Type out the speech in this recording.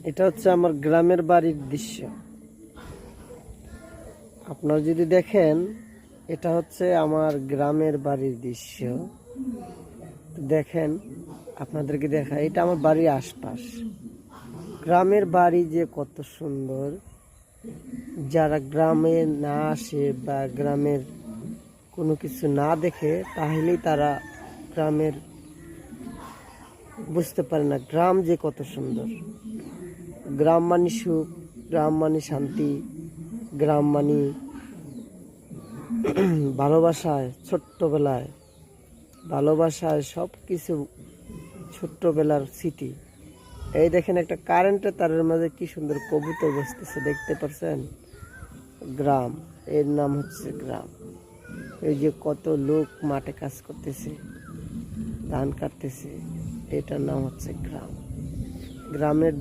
এটা হচ্ছে আমার গ্রামের বাড়ির দৃশ্য। আপনারা যদি দেখেন, এটা হচ্ছে আমার গ্রামের বাড়ির দৃশ্য। দেখেন, আপনাদেরকে দেখা, এটা আমার বাড়ির আশপাশ। গ্রামের বাড়ি যে কত সুন্দর, যারা গ্রামে না আসে বা গ্রামের কোনো কিছু না দেখে, তাহলেই তারা গ্রামের বুঝতে পারে না গ্রাম যে কত সুন্দর। গ্রাম মানে সুখ, গ্রাম মানে শান্তি, গ্রাম মানে ভালোবাসায়, ছোট্টবেলায় ভালোবাসায় সব কিছু, ছোট্টবেলার স্মৃতি। এই দেখেন, একটা কারেন্টের তারের মাঝে কি সুন্দর কবুতর বসতেছে, দেখতে পাচ্ছেন? গ্রাম, এর নাম হচ্ছে গ্রাম। এই যে কত লোক মাঠে কাজ করতেছে, ধান কাটতেছে, এটার নাম হচ্ছে গ্রাম। গ্রামের